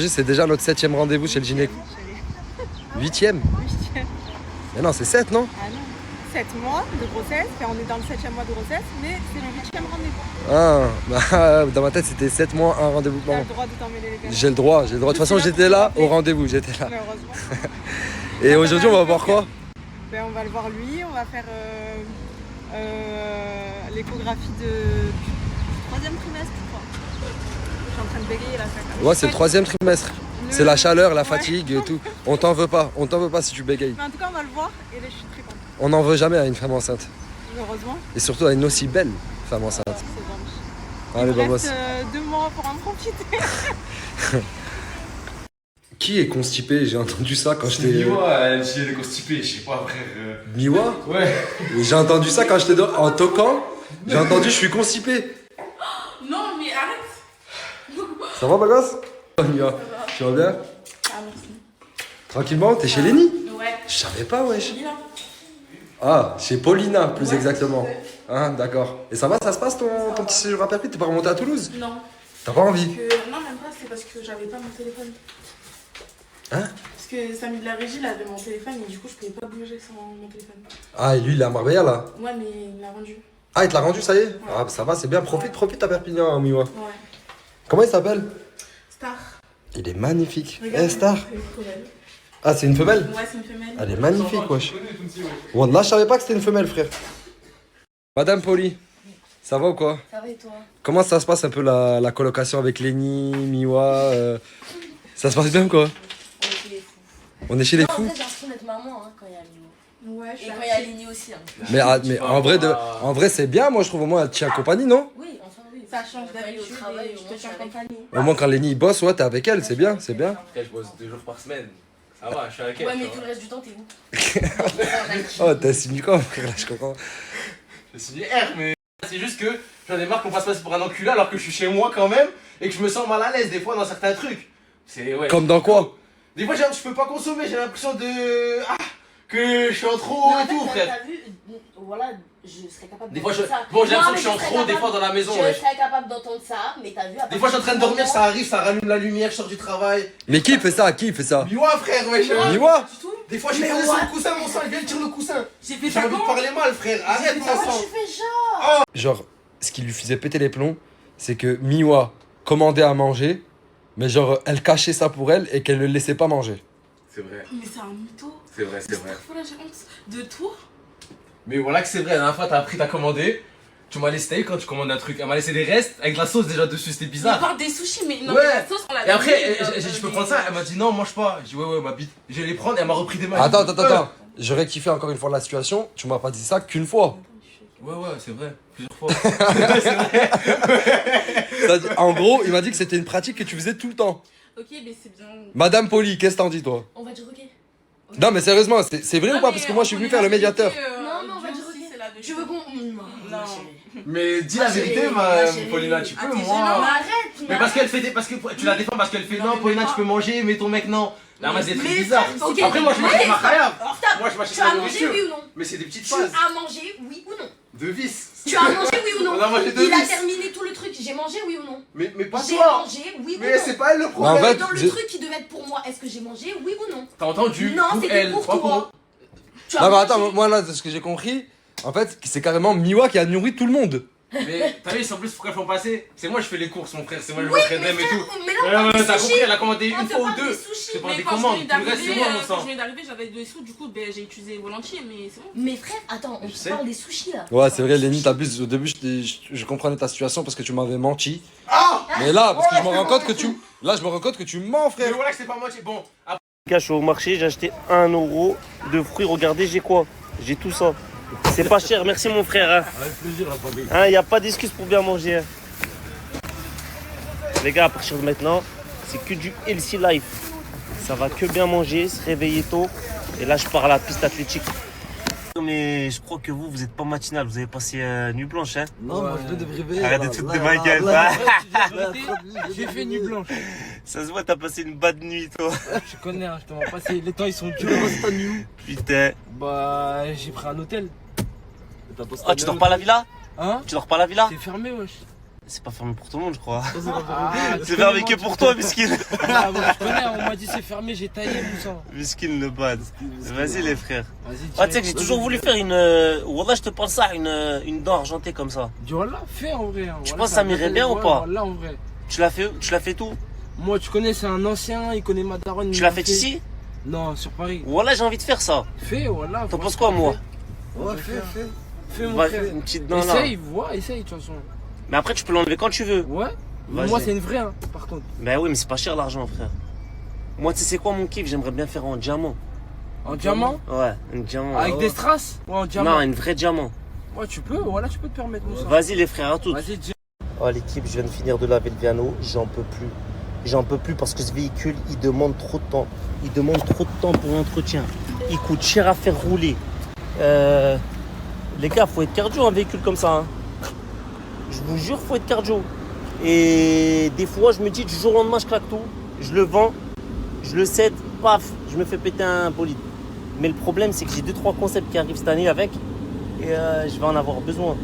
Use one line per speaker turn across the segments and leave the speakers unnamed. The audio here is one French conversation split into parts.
C'est déjà notre 7e rendez-vous chez le gynéco. 8e. Mais non, c'est 7, non?
Ah non. 7 mois de grossesse, et on est dans le 7e mois de grossesse, mais c'est le 8e rendez-vous.
Ah, bah, dans ma tête, c'était 7 mois, un rendez-vous
Tu
par
as
an.
le droit de t'emmêler les gars.
J'ai le droit. De toute façon, j'étais là au rendez-vous, j'étais là.
Mais heureusement.
Et aujourd'hui, on va voir quoi?
Ben, on va le voir lui, on va faire l'échographie du 3e trimestre, je crois. Je suis en train de bégayer là.
Ouais, c'est le 3e trimestre. C'est la chaleur, la fatigue et tout. On t'en veut pas si tu bégayes.
Mais en tout cas, on va le voir et là, je suis très contente.
On n'en veut jamais à une femme enceinte.
Heureusement.
Et surtout à une aussi belle femme enceinte.
C'est bon.
Allez,
Il me
vamos.
reste 2 mois pour en profiter.
Qui est constipé? J'ai entendu ça quand j'étais.
Miwa, elle est constipée, je sais pas, frère.
Miwa?
Ouais.
J'ai entendu ça quand j'étais en toquant. J'ai entendu je suis constipé.
Non, mais arrête.
Ça va, ma gosse? Miwa, tu vas bien?
Ah, merci.
Tranquillement, t'es chez Lenny?
Ouais.
Je savais pas, wesh.
Lila.
Ah, chez Paulina, plus
Ouais,
exactement.
c'est
Ah, d'accord. Et ça va, ça se passe ton petit séjour à Perpignan? T'es pas remonté à Toulouse?
Non.
T'as pas envie?
Non, même pas, c'est parce que j'avais pas mon téléphone.
Hein?
Parce que Samy de la régie, il avait mon téléphone et du coup, je pouvais pas bouger sans mon téléphone.
Ah, et lui, il est à Marbella, là?
Ouais, mais il l'a rendu.
Ah, il te l'a rendu, ça y est? Ah, bah, ça va, c'est bien. Profite à Perpignan, Miwa.
Ouais.
Comment il s'appelle?
Star.
Il est magnifique.
Regarde,
Eh, Star?
c'est une femelle.
Ah, c'est une femelle?
Ouais, c'est une femelle.
Elle est magnifique, wesh. Wallah, je savais pas que c'était une femelle, frère. Madame Poli, ça va ou quoi?
Ça va et toi?
Comment ça se passe un peu la colocation avec Lenny, Miwa Ça se passe bien, quoi?
On est chez les fous.
On est chez les
Non, en
fous?
vrai, j'ai l'impression d'être maman hein, quand il y a Lino.
Ouais, je
Et
suis
quand il y a Lini aussi. Hein.
Mais en vrai, c'est bien, moi, je trouve. Au moins, elle tient compagnie, non?
Oui, enfin oui.
Ça change
Quand il est
d'habitude
au travail,
et
au
je
moins,
te tiens
je suis avec
compagnie.
Au moins, quand Lenny bosse, ouais, t'es avec elle, c'est bien, c'est bien.
Après, je bosse 2 jours par semaine. Ça va, je suis avec elle.
Ouais, mais
tu
tout
vois.
le reste du temps, t'es où?
Oh, t'as signé quoi, frère, là, je comprends.
Je suis dit R, mais c'est juste que j'en ai marre qu'on fasse passer pour un enculé alors que je suis chez moi quand même et que je me sens mal à l'aise des fois dans certains trucs. C'est ouais.
Comme dans quoi?
Des fois, je peux pas consommer, j'ai l'impression de. Ah, que je suis en trop
Non, en
et tout,
fait,
frère.
t'as vu, voilà, je serais capable
Des fois,
d'entendre ça.
bon, j'ai l'impression
Non,
que je suis en
mais je serais
trop des fois
capable-
dans la maison.
Je
Ouais.
serais capable d'entendre ça, mais t'as vu.
Des fois, je suis en train de dormir, ça arrive, ça rallume la lumière, je sors du travail.
Mais qui fait ça? Qui fait ça?
Miwa, frère, wesh.
Miwa?
Du tout.
Des fois, je suis posé sur le coussin, mon sang, il vient de tirer le coussin.
J'ai fait
J'ai
ça
envie de
quand
parler mal, frère. Arrête, mon
Pourquoi
sang.
tu fais genre?
Genre, ce qui lui faisait péter les plombs, c'est que Miwa commandait à manger, mais genre, elle cachait ça pour elle et qu'elle le laissait pas manger.
C'est vrai,
Mais c'est un mytho.
c'est vrai, c'est vrai.
Voilà, j'ai honte de toi.
Mais voilà que c'est vrai, la dernière fois, t'as commandé. Tu m'as laissé steak quand tu commandes un truc. Elle m'a laissé des restes avec de la sauce déjà dessus, c'était
On
bizarre.
parle des sushis, mais non,
Ouais.
mais la sauce, on l'a
Et après,
mis,
je peux prendre ça. Elle m'a dit non, mange pas. J'ai dit ouais, ma bite. Je vais les prendre et elle m'a repris des mains.
Attends. Je rectifie encore une fois la situation. Tu m'as pas dit ça qu'une fois.
Ouais, c'est vrai. Plusieurs fois. C'est vrai.
En gros, il m'a dit que c'était une pratique que tu faisais tout le temps.
Ok, mais c'est bien.
Madame Poli, qu'est-ce que t'en dis, toi?
On va dire ok.
Non, mais sérieusement, c'est vrai ou pas? Parce que moi, je suis venu faire le médiateur.
Non, mais on va dire ok. Tu veux qu'on. Non.
Mais dis la
Ma
vérité,
chérie,
ma
ma chérie.
Paulina, tu peux,
Ah, t'es
moi.
gênant.
Mais arrête.
Mais parce qu'elle fait des. Parce que tu la défends parce qu'elle fait non,
mais
Paulina,
pas.
tu peux manger, mais ton mec non. Là, moi, c'est des trucs
Mais
bizarres.
ça, ok.
Après, moi, je mange
Mais
ma khayab.
Stop.
Moi, je m'achète
Tu
la
as mangé,
nourriture.
oui ou non?
Mais c'est des petites
Tu
phases.
as mangé, oui ou non?
De vis.
Tu as mangé, oui ou non?
On a mangé deux
Il a
vis.
terminé tout le truc. J'ai mangé, oui ou non?
Mais pas
J'ai
toi.
mangé, oui ou
Mais
non?
c'est pas elle le
en
problème.
fait,
Dans le
je-
truc qui devait être pour moi, est-ce que j'ai mangé, oui ou non?
T'as entendu?
Non,
Ou
c'était
elle,
pour
pas
toi. Tu as
Non, mais
mangé.
attends, moi, là, de ce que j'ai compris, en fait, c'est carrément Miwa qui a nourri tout le monde.
Mais t'as vu, en plus, pourquoi elles font passer? C'est moi, je fais les courses, mon frère. C'est moi, je
Oui,
m'entraîne
mais
et
frère,
tout.
mais là, on parle des
T'as
sushis.
compris, elle a commandé
On
une
te
fois ou
parle
deux.
des sushis.
C'est pas
Mais
des
quand je
commandes.
venais
Tout le reste, c'est moi, mon
quand
sang.
je venais d'arriver, j'avais des sous, du coup, ben, j'ai utilisé volontiers, mais c'est bon.
Mais frère, attends, on
Je
te
sais.
parle des sushis là.
Ouais, c'est vrai, Lenny, t'abuses. Au début, je comprenais ta situation parce que tu m'avais menti.
Ah!
Mais là, parce que je me rends compte que tu. Là, je me rends compte que tu mens,
Mais
frère.
voilà que c'est pas moitié. Bon, après.
Les gars, je suis au marché, j'ai acheté 1 euro de fruits. Regardez, j'ai quoi? J'ai tout ça. C'est pas cher, merci mon frère. Hein.
Avec plaisir, la famille.
Hein, y a pas d'excuse pour bien manger. Hein. Les gars, à partir de maintenant, c'est que du healthy life. Ça va que bien manger, se réveiller tôt. Et là, je pars à la piste athlétique. Mais je crois que vous êtes pas matinal, vous avez passé nuit blanche, hein?
Non, moi je viens de priver.
Arrête de te foutre de ma gueule, hein.
J'ai fait nuit blanche.
Ça se voit, t'as passé une bad nuit, toi.
Je connais, hein, je t'en vais passer. Les temps ils sont durs. T'as mis où?
Putain.
Bah, j'ai pris un hôtel.
Oh, tu dors pas à la villa?
Hein?
Tu dors pas à la villa?
C'est fermé, wesh.
c'est pas fermé pour tout le monde, je crois.
Ah,
C'est fermé que pour toi, Miskin.
Ah, bon, je connais, on m'a dit c'est fermé, j'ai taillé Moussa.
Miskin le bad. Vas-y, les frères.
Vas-y,
Ah, tu sais que j'ai toujours voulu faire une. Wallah, je te parle ça, une dent argentée comme ça.
Dis Wallah, fais en vrai. Hein.
Tu
Wallah,
penses que ça m'irait bien ou pas?
Wallah, en vrai.
Tu l'as fait tout?
Moi, tu connais, c'est un ancien, il connaît ma daronne.
Tu l'as fait ici?
Non, sur Paris.
Wallah, j'ai envie de faire ça.
Fais, Wallah.
T'en penses quoi, moi?
Ouais, fais. Fais, mon
Vas-y,
frère.
une petite dent là.
Essaye, essaye, de toute façon.
Mais après, tu peux l'enlever quand tu veux.
Ouais.
Vas-y.
Moi, c'est une vraie, hein, par contre.
Ben oui, mais c'est pas cher l'argent, frère. Moi, tu sais c'est quoi mon kiff? J'aimerais bien faire en diamant.
En diamant?
Ouais, un diamant.
Avec des strass? Ouais, en diamant.
Non, un vrai diamant.
Ouais, tu peux, voilà, tu peux te permettre, Moussa.
Vas-y, les frères, à toutes.
Vas-y, dis.
Oh, l'équipe, je viens de finir de laver le piano. J'en peux plus. J'en peux plus parce que ce véhicule, il demande trop de temps. Il demande trop de temps pour l'entretien. Il coûte cher à faire rouler. Les gars, faut être cardio un véhicule comme ça. Hein. Je vous jure, faut être cardio. Et des fois, je me dis, du jour au lendemain, je claque tout. Je le vends, je le cède, paf, je me fais péter un bolide. Mais le problème, c'est que j'ai 2-3 concepts qui arrivent cette année avec. Et je vais en avoir besoin.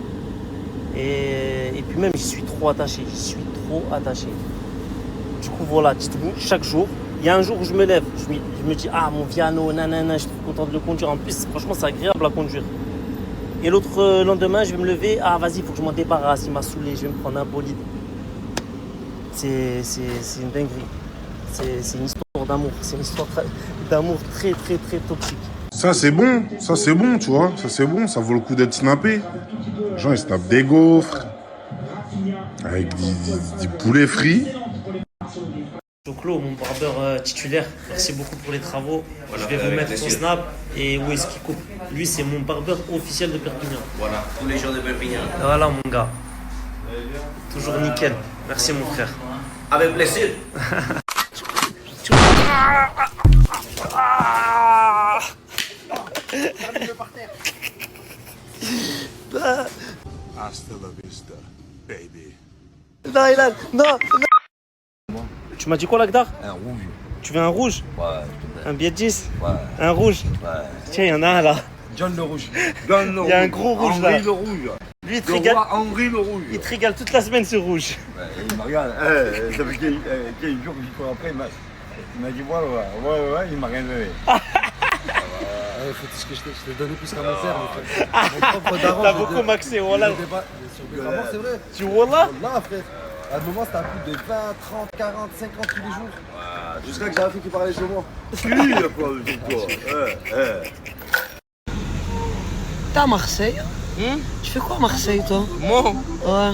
Et puis même, j'y suis trop attaché. Du coup, voilà, dites-vous, chaque jour, il y a un jour où je me lève, je me dis, ah, mon Viano, nanana, je suis trop content de le conduire. En plus, franchement, c'est agréable à conduire. Et l'autre lendemain, je vais me lever, ah, vas-y, il faut que je m'en débarrasse, il m'a saoulé, je vais me prendre un bolide. C'est une dinguerie. C'est une histoire d'amour. C'est une histoire d'amour très, très, très toxique.
Ça c'est bon, tu vois, ça c'est bon, ça vaut le coup d'être snappé. Les gens ils snappent des gaufres, avec des poulets frits.
Choclo, mon barbeur titulaire, merci beaucoup pour les travaux. Voilà, je vais vous mettre son snap et où est-ce qu'il coupe. Lui, c'est mon barbeur officiel de Perpignan.
Voilà, tous les jours de Perpignan.
Voilà, mon gars. Toujours nickel. Merci, mon frère.
Avec plaisir.
Hasta la vista, baby.
Non. Tu m'as dit quoi, Lagdar?
Un rouge.
Tu veux un rouge?
Ouais,
Un billet de 10?
ouais.
Un rouge?
Ouais.
Tiens, il y en a un là.
John le rouge.
Il y a un gros rouge là.
Henri le rouge.
Lui, il te
Le
régale.
roi Henri le rouge.
Il te régale toute la semaine ce rouge.
Ouais, il me regarde. Ça fait quel jour que j'y cours après, il m'a dit voilà, ouais, il m'a rien donné.
Faut que je t'ai donné plus qu'à mon frère. Mon propre daron.
T'as beaucoup maxé, voilà.
C'est vrai.
Tu vois là?
Là, frère. À un moment, c'était à plus de 20, 30, 40, 50 tous les jours. Jusqu'à que j'ai appris qu'il parlait chez moi.
T'es à Marseille? Tu fais quoi à Marseille, toi?
Moi,
Ouais.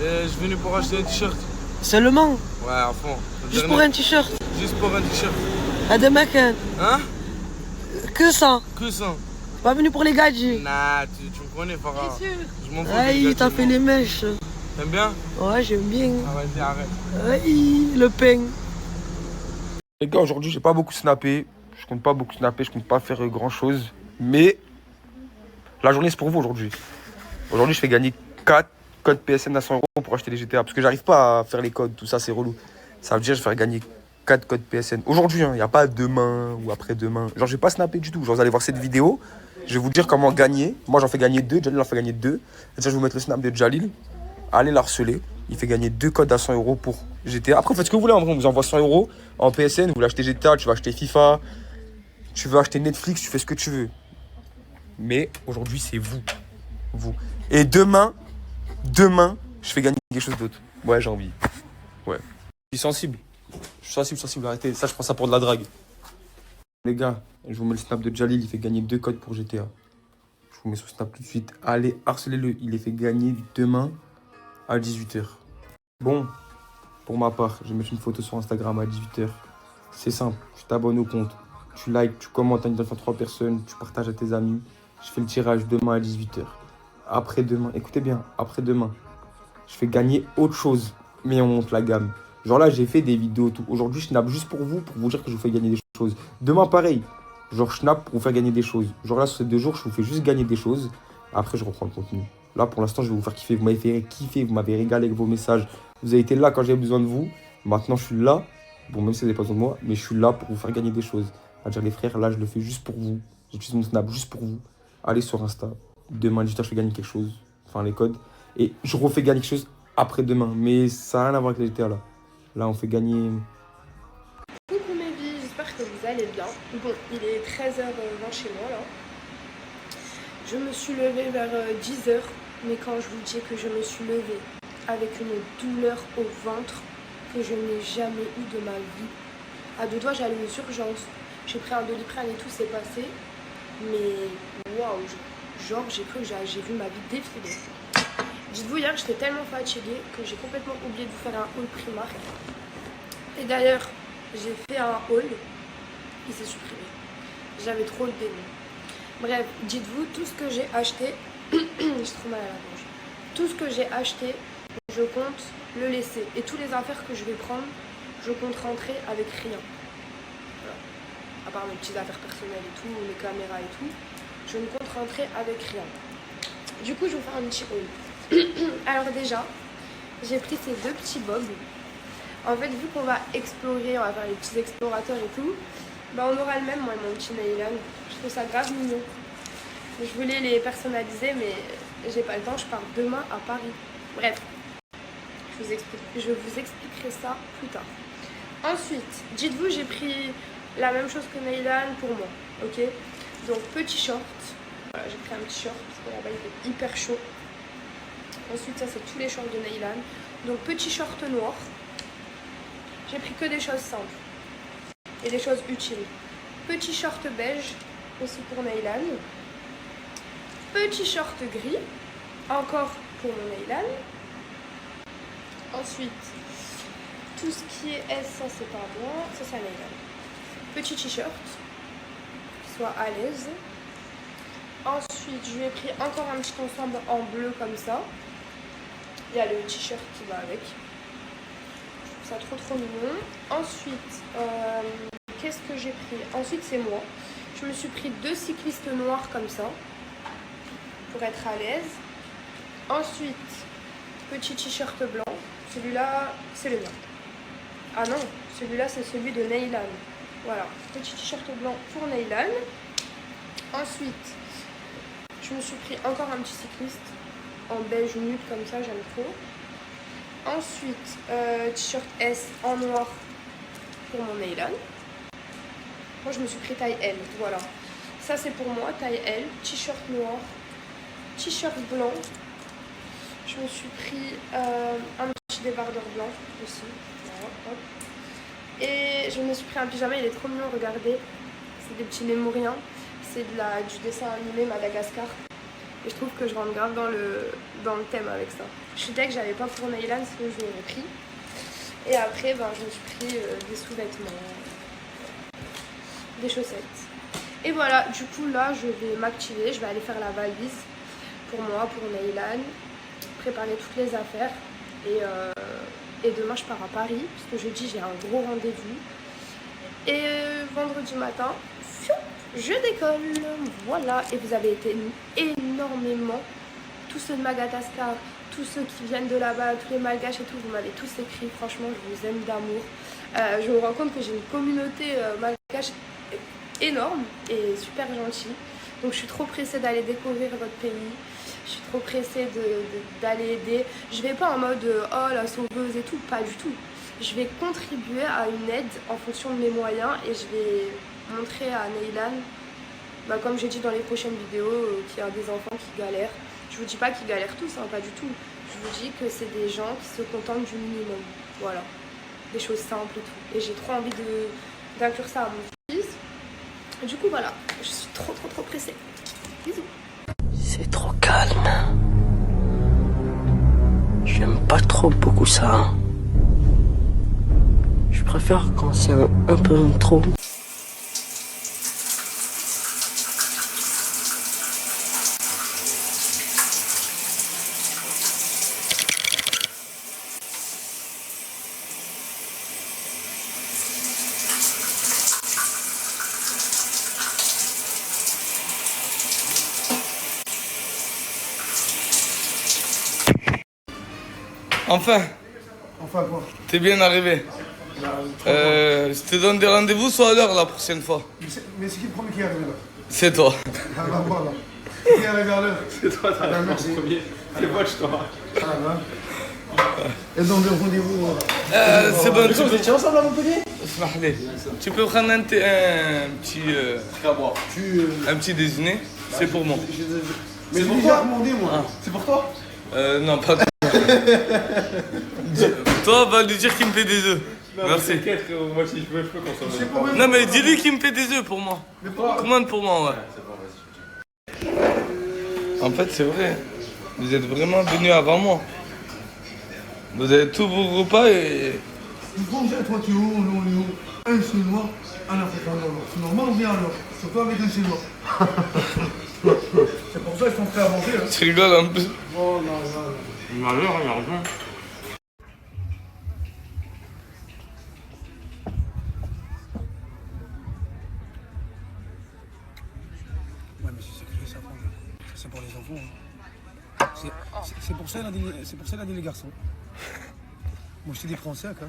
je suis venu pour acheter un t-shirt.
Seulement?
Ouais, à fond.
Juste pour un t-shirt?
Juste pour un t-shirt.
À des mecs, hein? Que ça?
Que ça?
Pas venu pour les gadgets?
Nah, tu me connais, Farah. Je m'en fous.
Aïe, t'as fait les mèches.
T'aimes bien?
Ouais, j'aime bien.
Ah, vas-y, arrête.
Aïe, le pain.
Les gars, aujourd'hui, j'ai pas beaucoup snappé. Je compte pas beaucoup snapper, je compte pas faire grand chose. Mais la journée, c'est pour vous aujourd'hui. Aujourd'hui, je fais gagner 4 codes PSN à 100 € pour acheter les GTA. Parce que j'arrive pas à faire les codes, tout ça, c'est relou. Ça veut dire que je vais faire gagner 4 codes PSN. Aujourd'hui, il n'y a pas demain ou après-demain. Genre, je vais pas snapper du tout. Genre, vous allez voir cette vidéo. Je vais vous dire comment gagner. Moi, j'en fais gagner 2. Jalil en fait gagner 2. Et ça, je vais vous mettre le snap de Jalil. Allez l'harceler. Il fait gagner 2 codes à 100 € pour GTA. Après, vous faites ce que vous voulez. En vrai, on vous envoie 100 € en PSN. Vous voulez acheter GTA, tu vas acheter FIFA. Tu veux acheter Netflix, tu fais ce que tu veux. Mais aujourd'hui, c'est vous. Vous. Et demain, je fais gagner quelque chose d'autre. Ouais, j'ai envie. Ouais. Je suis sensible. Arrêtez. Ça, je prends ça pour de la drague. Les gars, je vous mets le snap de Jalil. Il fait gagner 2 codes pour GTA. Je vous mets son snap tout de suite. Allez, harcelez-le. Il les fait gagner demain à 18 h. Bon, pour ma part, je vais mettre une photo sur Instagram à 18 h. C'est simple. Tu t'abonnes au compte. Tu likes, tu commentes à une 3 personnes. Tu partages à tes amis. Je fais le tirage demain à 18 h. Après-demain, écoutez bien, après-demain, je fais gagner autre chose. Mais on monte la gamme. Genre là, j'ai fait des vidéos, tout. Aujourd'hui, je snap juste pour vous dire que je vous fais gagner des choses. Demain, pareil. Genre, je snap pour vous faire gagner des choses. Genre là, sur ces 2 jours, je vous fais juste gagner des choses. Après, je reprends le contenu. Là, pour l'instant, je vais vous faire kiffer. Vous m'avez fait kiffer, vous m'avez régalé avec vos messages. Vous avez été là quand j'avais besoin de vous. Maintenant, je suis là. Bon, même si vous n'avez pas besoin de moi, mais je suis là pour vous faire gagner des choses. C'est-à-dire, les frères, là, je le fais juste pour vous. J'utilise mon snap juste pour vous. Allez sur Insta. Demain, 18 h, je fais gagner quelque chose. Enfin, les codes. Et je refais gagner quelque chose après-demain. Mais ça n'a rien à voir avec les GTA là. Là, on fait gagner.
Coucou mes vies, j'espère que vous allez bien. Bon, il est 13h20 chez moi là. Je me suis levée vers 10h, mais quand je vous dis que je me suis levée avec une douleur au ventre que je n'ai jamais eu de ma vie. À deux doigts, j'allais aux urgences. J'ai pris un Doliprane et tout s'est passé. Mais waouh, genre j'ai cru que j'ai vu ma vie défiler. Dites-vous, hier j'étais tellement fatiguée que j'ai complètement oublié de vous faire un haul Primark. Et d'ailleurs, j'ai fait un haul, il s'est supprimé. J'avais trop le démon. Bref, dites-vous, tout ce que j'ai acheté, j'ai trop mal à la gorge. Tout ce que j'ai acheté, je compte le laisser. Et toutes les affaires que je vais prendre, je compte rentrer avec rien. Voilà. À part mes petites affaires personnelles et tout, mes caméras et tout, je ne compte rentrer avec rien. Du coup, je vais vous faire un petit haul. Alors déjà, j'ai pris ces deux petits bobs. En fait, vu qu'on va explorer, on va faire les petits explorateurs et tout, bah on aura le même, moi et mon petit Neylan. Je trouve ça grave mignon. Je voulais les personnaliser, mais j'ai pas le temps, je pars demain à Paris. Bref, je vous expliquerai ça plus tard. Ensuite, dites-vous, j'ai pris la même chose que Neylan pour moi, ok? Donc, petit short. Voilà, j'ai pris un petit short parce que là-bas il fait hyper chaud. Ensuite, ça c'est tous les shorts de Neylan. Donc, petit short noir. J'ai pris que des choses simples et des choses utiles. Petit short beige, aussi pour Neylan. Petit short gris, encore pour mon Neylan. Ensuite, tout ce qui est S, ça c'est pas moi, ça c'est un Neylan. Petit t-shirt, qui soit à l'aise. Ensuite, je lui ai pris encore un petit ensemble en bleu comme ça. Il y a le t-shirt qui va avec. Je trouve ça trop mignon. Ensuite, qu'est-ce que j'ai pris? Ensuite, c'est moi. Je me suis pris deux cyclistes noirs comme ça, pour être à l'aise. Ensuite, petit t-shirt blanc. Celui-là, c'est le mien. Ah non, celui-là, c'est celui de Neylan. Voilà, petit t-shirt blanc pour Neylan. Ensuite, je me suis pris encore un petit cycliste en beige nude comme ça, j'aime trop. Ensuite, t-shirt S en noir pour mon Neylan. Moi, je me suis pris taille L, voilà. Ça, c'est pour moi, taille L, t-shirt noir, t-shirt blanc. Je me suis pris un petit débardeur blanc aussi. Voilà, hop. Et je me suis pris un pyjama, il est trop mignon, regardez. C'est des petits lémuriens. C'est du dessin animé Madagascar. Et je trouve que je rentre grave dans le thème avec ça. Je suis deg que j'avais pas pour Neylan, parce que je l'aurais pris. Et après, ben, je me suis pris des sous-vêtements, des chaussettes. Et voilà, du coup là, je vais m'activer. Je vais aller faire la valise pour moi, pour Neylan. Préparer toutes les affaires. Et demain, je pars à Paris, parce que jeudi, j'ai un gros rendez-vous. Et vendredi matin, je décolle, voilà. Et vous avez été énormément, tous ceux de Madagascar, tous ceux qui viennent de là-bas, tous les malgaches et tout, vous m'avez tous écrit, franchement je vous aime d'amour. Je me rends compte que j'ai une communauté malgache énorme et super gentille. Donc je suis trop pressée d'aller découvrir votre pays, je suis trop pressée d'aller aider. Je vais pas en mode oh la sauveuse et tout, pas du tout. Je vais contribuer à une aide en fonction de mes moyens et je vais montrer à Neylan, bah, comme j'ai dit dans les prochaines vidéos, qu'il y a des enfants qui galèrent. Je vous dis pas qu'ils galèrent tous, hein, pas du tout. Je vous dis que c'est des gens qui se contentent du minimum. Voilà, des choses simples et tout. Et j'ai trop envie d'inclure ça à mon fils. Et du coup voilà, je suis trop pressée. Bisous.
C'est trop calme. J'aime pas trop beaucoup ça. Je préfère quand c'est un peu trop.
Enfin,
Enfin quoi?
t'es bien arrivé. Je te donne des rendez-vous, soit à l'heure la prochaine fois.
Mais c'est qui le premier qui est arrivé là?
C'est toi.
Ah bah voilà. Qui est arrivé à l'heure?
C'est toi, t'as
merci.
premier. C'est moi, je toi.
Ah bah.
Et donc, le rendez-vous. C'est bon, tu peux.
ensemble à Montpellier?
Tu peux prendre un petit. Un petit déjeuner. C'est pour moi.
Mais c'est pour toi, demandé moi. C'est pour toi?
Non, pas toi. Toi, va lui dire qu'il me fait des œufs. Merci.
Moi, si je peux consommer.
Non, mais dis-lui qu'il me fait des œufs pour moi. Commande pour moi, ouais. En fait, c'est vrai. Vous êtes vraiment venus avant moi. Vous avez tous vos repas et.
Toi, tu es où, nous, on est où? Un Chinois, un Africain, c'est normal ou bien alors? Surtout avec un Chinois. C'est pour ça qu'ils sont prêts à manger. Hein.
Tu rigoles un peu.
Oh non, non.
Il a l'air, il a raison.
Ouais, mais c'est secret, ça, Frangin. Ça, c'est pour les enfants. Hein. C'est pour ça qu'il a dit les garçons. Moi, je t'ai dit français, quoi.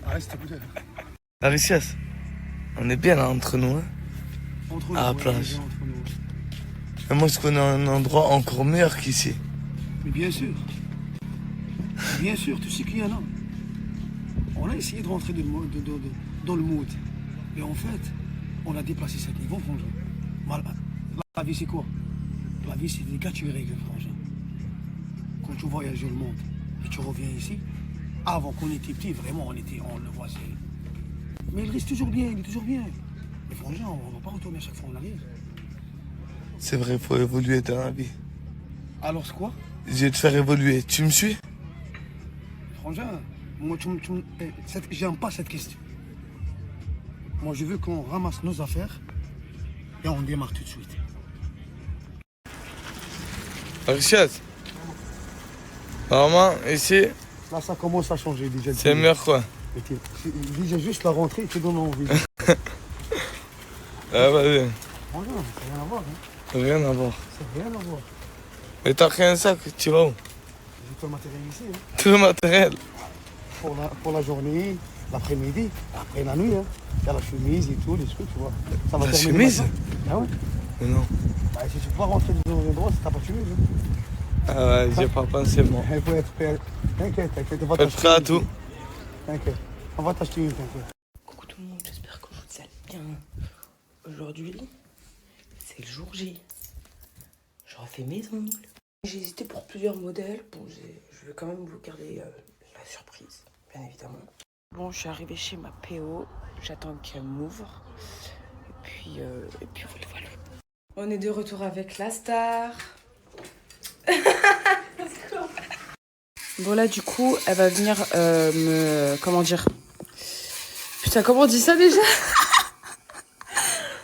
Arrête, s'il te plaît.
Aricias, on est bien là entre nous, hein.
Entre nous,
à la
ouais,
plage.
entre nous.
Et moi, je connais un endroit encore meilleur qu'ici.
Mais bien sûr. Bien sûr, tu sais qu'il y en a. On a essayé de rentrer dans le mood. Mais en fait, on a déplacé cet niveau, Frangin. Voilà. La vie, c'est quoi? La vie, c'est des cas, tu règles, Frangin. Quand tu voyages le monde et tu reviens ici, avant qu'on était petit, vraiment, on le voit. Mais il reste toujours bien, il est toujours bien. Mais Frangin, on ne va pas retourner à chaque fois en arrière.
C'est vrai, faut évoluer dans la vie.
Alors, c'est quoi?
Je vais te faire évoluer. Tu me suis?
Frangin, moi, j'aime pas cette question. Moi, je veux qu'on ramasse nos affaires et on démarre tout de suite.
Aricias, vraiment, ici,
Là, ça commence à changer déjà.
c'est meilleur quoi.
Déjà, juste la rentrée, tu donnes envie.
Ah, vas-y.
Frangin, ça n'a rien à voir. Hein.
Rien à voir.
Ça n'a rien à voir.
Mais t'as pris un sac, tu vas où?
J'ai tout le matériel ici. Hein.
Tout le matériel.
Pour la journée, l'après-midi, après la nuit. Hein. Il y a la chemise et tout, les trucs, tu vois. Ça va
La
terminer
chemise?
maintenant. Ah ouais?
Mais non.
Bah, si tu peux pas rentrer dans un endroit, c'est t'as pas de chemise. Hein.
Ah ouais, j'ai pas pensé moi.
Il faut être prêt. T'inquiète, on va
Être prêt à
t'acheter une.
tout.
T'inquiète, on va t'acheter une, t'inquiète.
Coucou tout le monde, j'espère que vous allez bien. Aujourd'hui, c'est le jour J. Je refais mes ongles. J'ai hésité pour plusieurs modèles. Bon, je vais quand même vous garder la surprise, bien évidemment. Bon, je suis arrivée chez ma PO. J'attends qu'elle m'ouvre. Et puis voilà. On est de retour avec la star. Bon là du coup elle va venir comment dire, putain comment on dit ça déjà,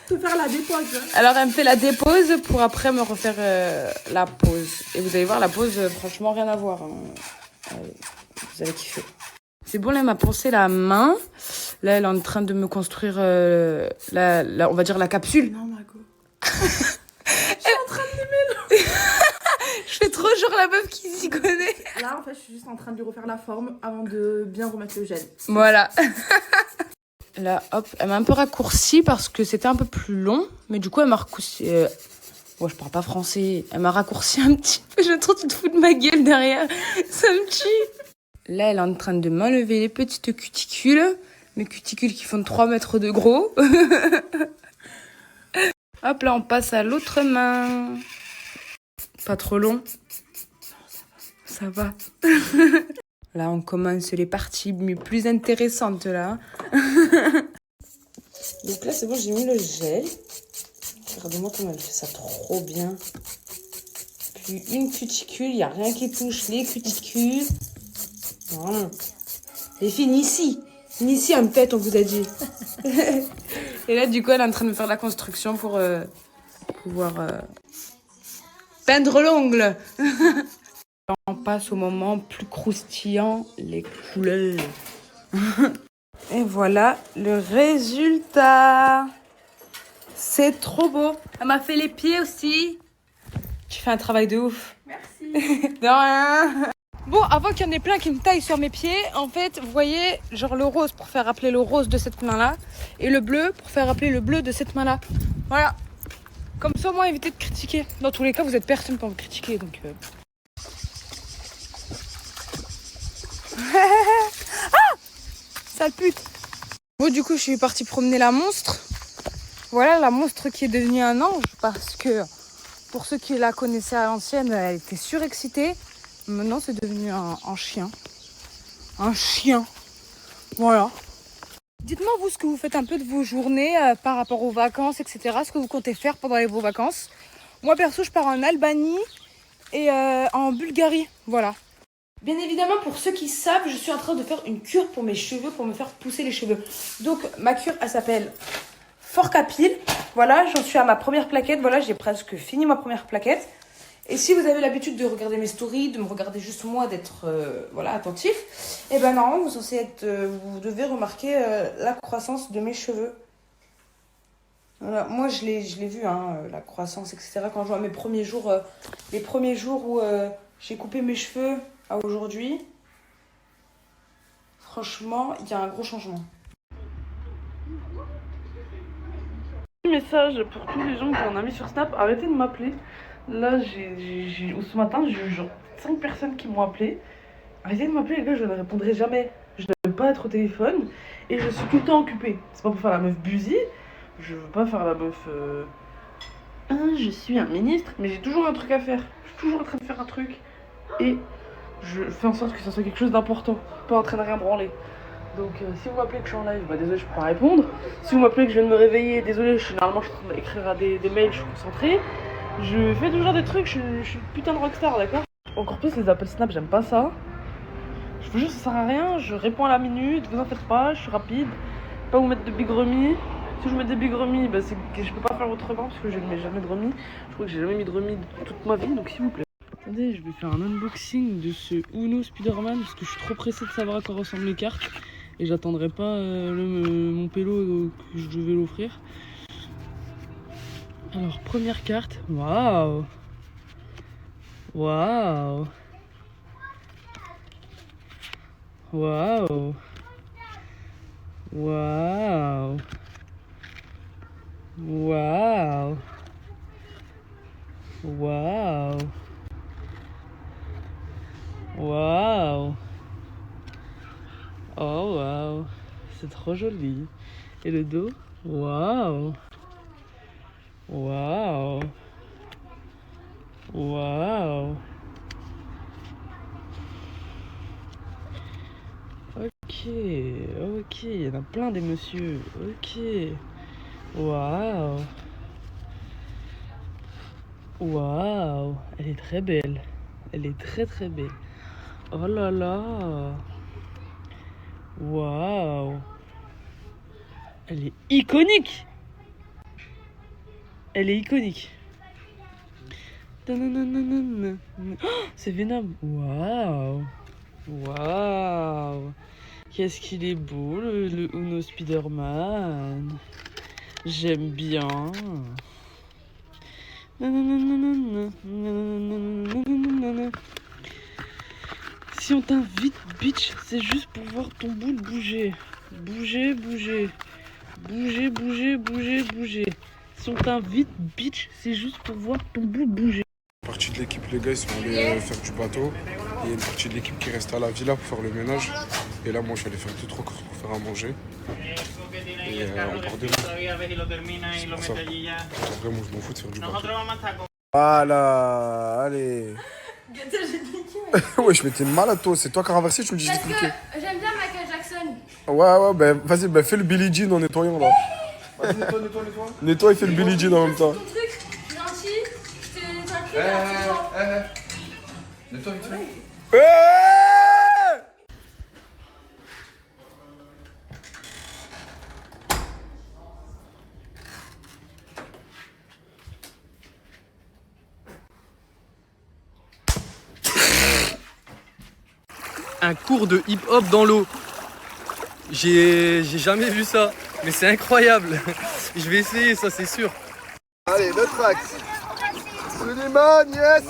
Te faire la dépose.
alors elle me fait la dépose pour après me refaire la pose et vous allez voir la pose franchement rien à voir hein. Vous allez kiffer. C'est bon, là elle m'a poncé la main, là elle est en train de me construire on va dire la capsule.
Non, Margot.
Je fais trop genre la meuf qui s'y connaît.
Là, en fait, je suis juste en train de lui refaire la forme avant de bien remettre le gel.
Voilà. Là, hop, elle m'a un peu raccourci parce que c'était un peu plus long. Mais du coup, elle m'a raccourci... Ouais, je parle pas français. Elle m'a raccourci un petit peu. Je trouve que tu te fous de ma gueule derrière. Ça me tue. Là, elle est en train de m'enlever les petites cuticules. Mes cuticules qui font 3 mètres de gros. Hop, là, on passe à l'autre main. Pas trop long. Ça va. Là, on commence les parties plus intéressantes, là. Donc là, c'est bon, j'ai mis le gel. Regardez-moi comment elle fait ça trop bien. Puis une cuticule, il n'y a rien qui touche les cuticules. Voilà. Les filles, ici. Ici, en tête, on vous a dit. Et là, du coup, elle est en train de me faire la construction pour pouvoir peindre l'ongle. On passe au moment plus croustillant, les couleurs. Et voilà le résultat. C'est trop beau. Elle m'a fait les pieds aussi. Tu fais un travail de ouf.
Merci.
De rien. Bon, avant qu'il y en ait plein qui me taillent sur mes pieds, en fait, vous voyez, genre le rose pour faire appeler le rose de cette main-là et le bleu pour faire appeler le bleu de cette main-là. Voilà. Comme ça, moi, évitez de critiquer. Dans tous les cas, vous êtes personne pour me critiquer, donc... Ah, sale pute. Bon, du coup, je suis partie promener la monstre. Voilà, la monstre qui est devenue un ange parce que pour ceux qui la connaissaient à l'ancienne, elle était surexcitée. Maintenant, c'est devenu un chien. Un chien. Voilà. Dites-moi, vous, ce que vous faites un peu de vos journées par rapport aux vacances, etc. Ce que vous comptez faire pendant vos vacances. Moi, perso, je pars en Albanie et en Bulgarie. Voilà. Bien évidemment, pour ceux qui savent, je suis en train de faire une cure pour mes cheveux, pour me faire pousser les cheveux. Donc, ma cure, elle s'appelle Forcapil. Voilà, j'en suis à ma première plaquette. Voilà, j'ai presque fini ma première plaquette. Et si vous avez l'habitude de regarder mes stories, de me regarder juste moi, d'être voilà, attentif, et ben normalement, vous devez remarquer la croissance de mes cheveux. Voilà, moi, je l'ai vu, hein, la croissance, etc. Quand je vois mes premiers jours, les premiers jours où j'ai coupé mes cheveux à aujourd'hui, franchement, il y a un gros changement.
Message pour tous les gens qu'on a mis sur Snap, arrêtez de m'appeler. Là, ce matin, j'ai eu genre 5 personnes qui m'ont appelé. Arrêtez de m'appeler, les gars, je ne répondrai jamais. Je n'aime pas être au téléphone et je suis tout le temps occupée. C'est pas pour faire la meuf busy, je veux pas faire la meuf. Je suis un ministre, mais j'ai toujours un truc à faire. Je suis toujours en train de faire un truc et je fais en sorte que ça soit quelque chose d'important, pas en train de rien branler. Donc si vous m'appelez que je suis en live, bah désolé, je peux pas répondre. Si vous m'appelez que je viens de me réveiller, désolé, normalement je suis en train d'écrire à des mails, je suis concentrée. Je fais toujours des trucs, je suis une putain de rockstar, d'accord? Encore plus les appels Snap, j'aime pas ça. Je vous jure, ça sert à rien, je réponds à la minute, vous en faites pas, je suis rapide. Pas vous mettre de big remis. Si je mets des big remis, bah c'est que je peux pas faire autrement parce que je ne mets jamais de remis. Je crois que j'ai jamais mis de remis toute ma vie, donc s'il vous plaît. Attendez, je vais faire un unboxing de ce Uno Spider-Man parce que je suis trop pressé de savoir à quoi ressemblent les cartes. Et j'attendrai pas mon pélo que je devais l'offrir. Alors, première carte. Waouh! Waouh! Waouh! Waouh! Waouh! Waouh! Waouh! Oh waouh! C'est trop joli. Et le dos? Waouh! Waouh! Waouh! Ok, ok, il y en a plein des messieurs. Ok. Waouh! Waouh! Elle est très belle. Elle est très très belle. Oh là là! Waouh! Elle est iconique! Elle est iconique. Oh, c'est Venom. Waouh! Waouh! Qu'est-ce qu'il est beau le Uno Spider-Man. J'aime bien. Si on t'invite, bitch, c'est juste pour voir ton boule bouger. Bouger, bouger. Bouger, bouger, bouger, bouger. Si on t'invite, bitch, c'est juste pour voir ton boule bouger.
Une partie de l'équipe, les gars, ils sont allés faire du bateau. Il y a une partie de l'équipe qui reste à la villa pour faire le ménage. Et là, moi, je suis allé faire 2-3 courses pour faire à manger. Et on part demain. C'est pour ça. Après, moi, je m'en fous de faire du bateau. Voilà, allez. Ouais, je m'étais malade, toi. C'est toi qui as renversé, tu me dis j'ai cliqué.
J'aime bien Michael Jackson.
Ouais, ben vas-y, ben fais le Billie Jean en nettoyant là. Vas-y, nettoie. Nettoie et fais le Billie Jean en même temps.
Ton truc, gentil, je te nettoie le truc.
Nettoie vite fait.
Un cours de hip-hop dans l'eau. J'ai jamais vu ça, mais c'est incroyable. Je vais essayer ça, c'est sûr.
Allez, le track. Suleiman, yes,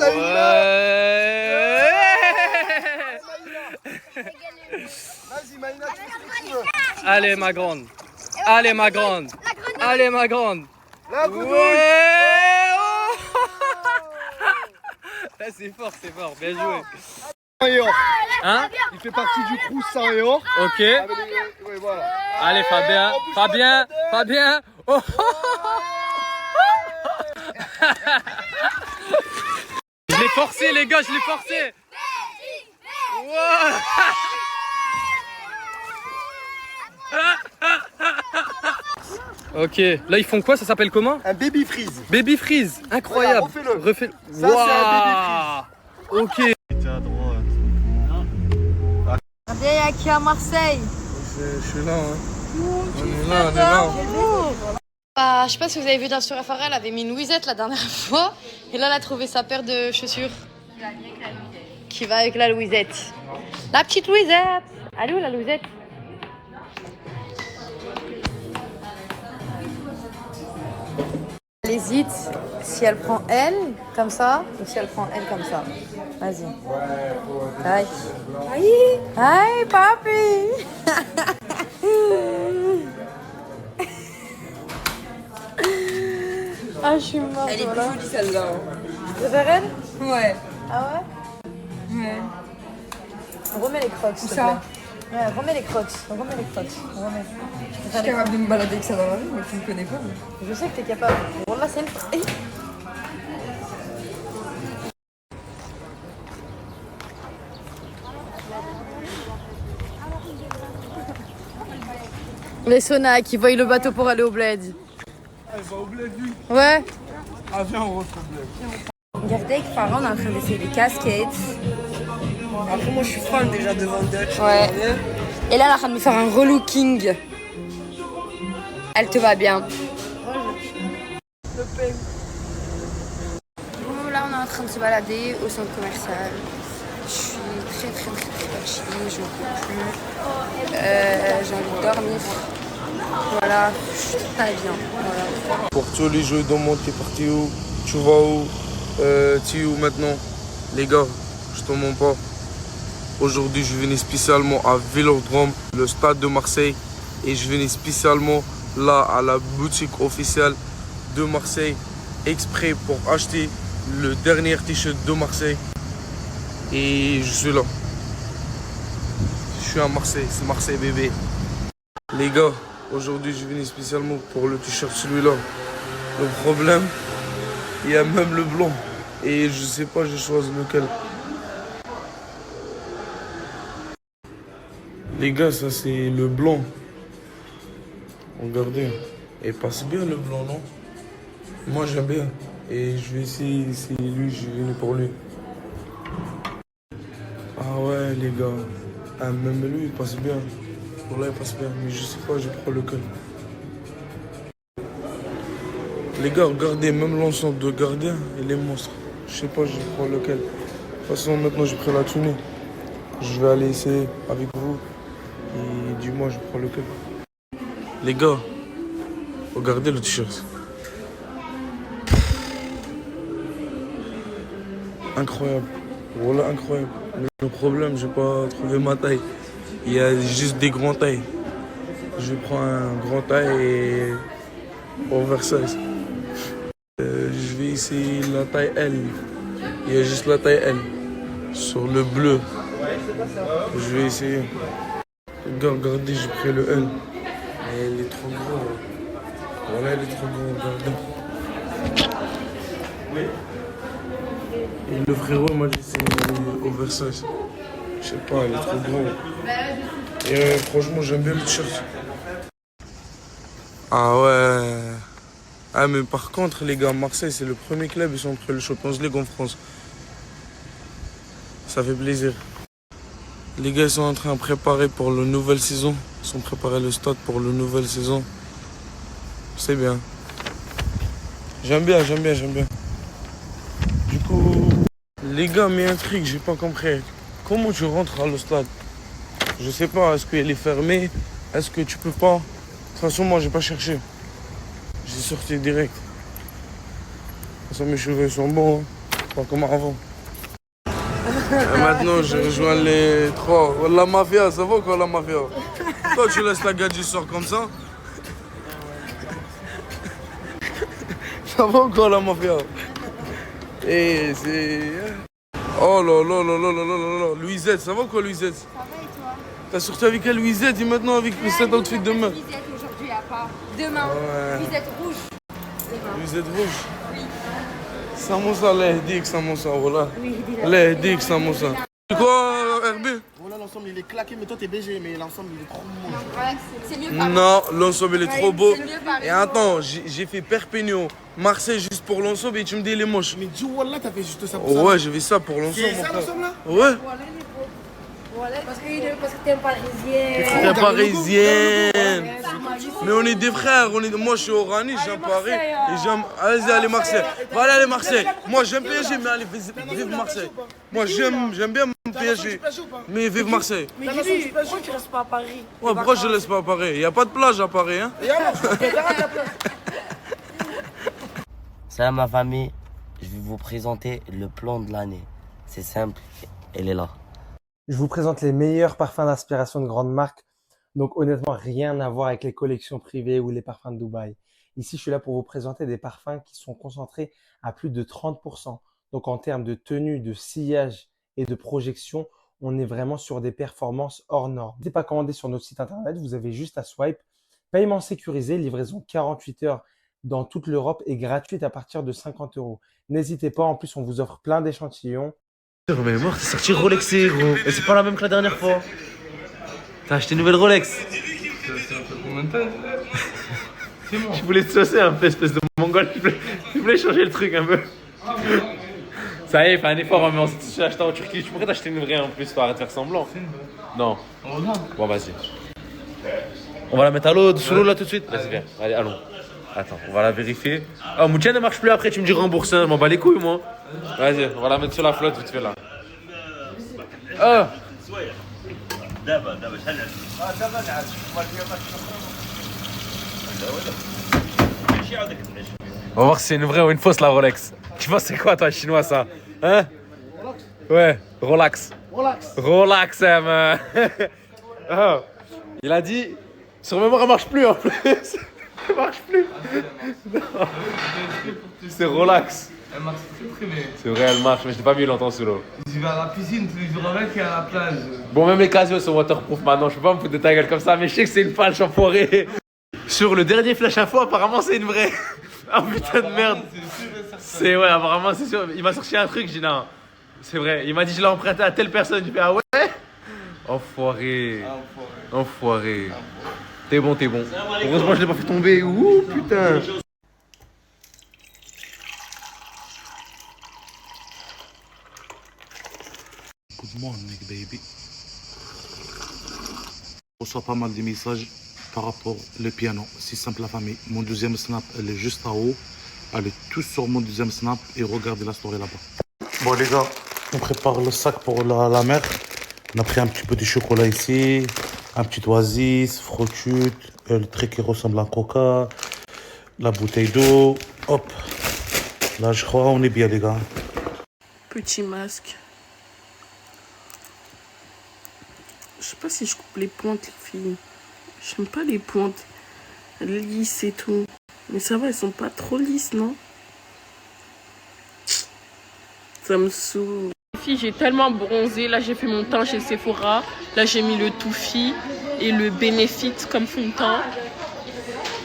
Vas-y, Maïna, tu fais ce que tu veux.
Allez, ma grande. Allez, ma grande. Allez, ma grande.
La grenouille.
Ouais. Oh. C'est fort, bien joué. Hein?
Il fait partie du crew sang et or.
Ok.
Oui, voilà.
Allez, Fabien. Fabien. Fabien. Oh. Je l'ai forcé, les gars, je l'ai forcé. Wow. Ok, là ils font quoi? Ça s'appelle comment?
Un baby freeze.
Baby freeze, incroyable.
Regarde,
refais-le.
Ça, c'est un baby
Ok.
Regardez, il y a qui à Marseille?
Je suis là, hein. On est là.
Bah, je sais pas si vous avez vu dans sur FR, elle avait mis une Louisette la dernière fois. Et là, elle a trouvé sa paire de chaussures. Qui va avec la Louisette. La petite Louisette. Allô, la Louisette? Elle hésite si elle prend elle comme ça ou si elle prend elle comme ça. Vas-y. Aïe. Aïe. Aïe, papi. Ah, je suis morte. Elle est plus jolie celle-là. Tu préfères elle? Ouais. Ah ouais? Ouais. Remets les crocs, s'il te plaît. Ouais, remets les crocs. Remets les crocs. Remets. Je suis capable de me balader avec ça dans la rue, mais tu me connais pas. Je sais que t'es capable. Bon, là, c'est une... Les Sona qui voient le bateau pour aller au bled.
Elle va au bled, lui.
Ouais.
Ah, viens, on rentre au bled.
Regardez avec Farah, on est en train d'essayer les casquettes.
Après, moi, je suis fan déjà de Van Dutch.
Ouais. Et là, elle est en train de me faire un relooking. Elle te va bien. Bon, là, on est en train de se balader au centre commercial. Je suis très fatiguée, je ne peux plus. J'ai envie de dormir. Voilà, je suis très bien. Voilà.
Pour tous les jeux dans le monde, t'es parti où? Tu vas où? Tu es où maintenant? Les gars, je te mens pas. Aujourd'hui, je venais spécialement à Vélodrome, le stade de Marseille. Et je venais spécialement là à la boutique officielle de Marseille, exprès pour acheter le dernier t-shirt de Marseille. Et je suis là. Je suis à Marseille, c'est Marseille bébé. Les gars, aujourd'hui je venais spécialement pour le t-shirt celui-là. Le problème, il y a même le blanc. Et je sais pas, j'ai choisi lequel. Les gars, ça c'est le blanc. Regardez. Et passe bien le blanc, non? Moi j'aime bien. Et je vais essayer, c'est lui, je suis venu pour lui. Ah ouais les gars. Ah, même lui il passe bien. Voilà, il passe bien. Mais je sais pas, je prends lequel. Les gars, regardez, même l'ensemble de gardien, il est monstre. Je sais pas, je prends lequel. De toute façon, maintenant j'ai pris la tenue. Je vais aller essayer avec vous. Et dis-moi, je prends lequel. Les gars, regardez le t-shirt. Incroyable. Voilà, incroyable. Mais le problème, j'ai pas trouvé ma taille. Il y a juste des grandes tailles. Je prends un grand taille et oversize. Je vais essayer la taille L. Il y a juste la taille L. Sur le bleu. Je vais essayer. Regardez, j'ai pris le L. Mais elle est trop grosse. Voilà, elle est trop grosse. Regardez. Et le frérot m'a dit c'est oversize. Je sais pas, elle est trop grande. Et franchement, j'aime bien le t-shirt. Ah ouais. Ah mais par contre, les gars, Marseille, c'est le premier club, ils ont pris le Champions League en France. Ça fait plaisir. Les gars, ils sont en train de préparer pour la nouvelle saison. Ils sont préparés le stade pour la nouvelle saison. C'est bien. J'aime bien. Du coup, les gars, mais un truc, j'ai pas compris. Comment tu rentres à le stade? Je sais pas, est-ce qu'elle est fermée? Est-ce que tu peux pas? De toute façon, moi, j'ai pas cherché. J'ai sorti direct. De toute façon, mes cheveux sont bons, hein. Pas comme avant. Et maintenant, je rejoins les trois. La mafia, ça va quoi, la mafia? Toi, tu laisses la gadget sort comme ça? Ça va quoi, la mafia? Et c'est... Oh là là là là là là là là. Louisette, ça va quoi Louisette?
Ça va et toi?
T'as sorti avec elle Louisette et maintenant avec cet outfit de meuf?
Louisette aujourd'hui à part. Demain,
Ouais.
Louisette rouge. Demain.
Louisette rouge. Oui. Samosa, là, يهديك samosa, voilà.
Oui,
Là, يهديك samosa. C'est quoi, RB?
Voilà, l'ensemble il est claqué, mais toi t'es BG, mais l'ensemble il est trop bon.
C'est mieux par
Non, l'ensemble il est trop beau.
c'est mieux par
Et attends, j'ai fait Perpignan, Marseille juste pour l'ensemble et tu me dis les moches.
Mais dis Wallah, t'as fait juste ça pour ça.
Ouais, j'ai fait ça pour l'ensemble.
C'est ça l'ensemble là?
Ouais.
Voilà, parce que t'es parisienne.
T'es parisienne. Mais on est des frères. Moi je suis Orani, j'aime Paris. Et j'aime. Allez Marseille. Voilà les Marseille. Moi j'aime PSG, mais allez, vive Marseille. Moi j'aime bien PSG. Mais vive Marseille.
Mais dis-lui, pourquoi tu restes pas à Paris?
Ouais, pourquoi je laisse pas à Paris? Y a pas de plage à Paris, hein?
Salam ma famille, je vais vous présenter le plan de l'année. C'est simple, elle est là.
Je vous présente les meilleurs parfums d'inspiration de grandes marques. Donc honnêtement, rien à voir avec les collections privées ou les parfums de Dubaï. Ici, je suis là pour vous présenter des parfums qui sont concentrés à plus de 30%. Donc en termes de tenue, de sillage et de projection, on est vraiment sur des performances hors normes. N'hésitez pas à commander sur notre site internet, vous avez juste à swipe. Paiement sécurisé, livraison 48 heures dans toute l'Europe et gratuite à partir de 50 €. N'hésitez pas, en plus on vous offre plein d'échantillons.
Mais mort, t'as sorti Rolexé, gros. Et c'est pas la même que la dernière fois. T'as acheté une nouvelle Rolex. Je voulais te saucer un peu, espèce de mongol. Je voulais changer le truc un peu. Ça y est, fais un effort, mais on s'est acheté en Turquie. Tu pourrais t'acheter une vraie en plus, arrête de faire semblant. Non. Bon, vas-y. On va la mettre à l'eau, sous l'eau là tout de suite. Vas-y, viens. Allez, allons. Attends, on va la vérifier. Ah, Moutian ne marche plus après, tu me dis rembourse. Je m'en bats les couilles, moi. Vas-y, on va la mettre sur la flotte vite fait là. Oh! On va voir si c'est une vraie ou une fausse la Rolex. Tu penses c'est quoi toi, chinois ça? Hein? Ouais, Rolex. Rolex, man. Oh. Il a dit, sur mémoire elle marche plus en plus. Elle marche plus. Non. C'est Rolex.
Elle marche très bien.
C'est vrai, elle marche, mais je l'ai pas mis longtemps sous l'eau.
Je vais à la piscine tous les jours avec et à la plage.
Bon, même les casios sont waterproof maintenant, je peux pas me foutre de ta gueule comme ça, mais je sais que c'est une falche enfoirée. Sur le dernier flash info, apparemment c'est une vraie. Ah putain de merde. C'est ouais, apparemment c'est sûr. Il m'a sorti un truc, j'ai dit non. C'est vrai, il m'a dit je l'ai emprunté à telle personne, je fais ah ouais. Enfoiré. Enfoiré. T'es bon, t'es bon. Heureusement je l'ai pas fait tomber. Ouh putain.
Good morning, baby. Je reçois pas mal de messages par rapport au piano. C'est simple la famille. Mon deuxième snap, elle est juste en haut. Allez tous sur mon deuxième snap et regardez la story là-bas. Bon les gars, on prépare le sac pour la mer. On a pris un petit peu de chocolat ici, un petit oasis, frotute, le truc qui ressemble à un coca, la bouteille d'eau. Hop, là je crois on est bien les gars.
Petit masque. Je sais pas si je coupe les pointes, les filles. J'aime pas les pointes lisses et tout. Mais ça va, elles sont pas trop lisses, non? Ça me saoule. Les filles, j'ai tellement bronzé. Là, j'ai fait mon teint chez Sephora. Là, j'ai mis le Touffi et le Benefit comme fond de teint.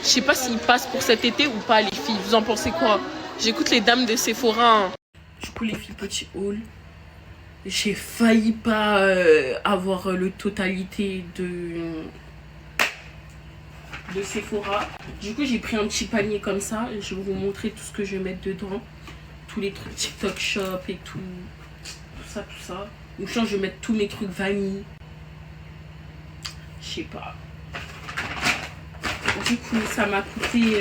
Je sais pas s'ils passent pour cet été ou pas, les filles. Vous en pensez quoi? J'écoute les dames de Sephora. Hein. Du coup, les filles, petit haul. J'ai failli pas avoir le totalité de Sephora. Du coup, j'ai pris un petit panier comme ça. Je vais vous montrer tout ce que je vais mettre dedans. Tous les trucs TikTok Shop et tout. Tout ça, tout ça. Ou je vais mettre tous mes trucs vanille. Je sais pas. Du coup, ça m'a coûté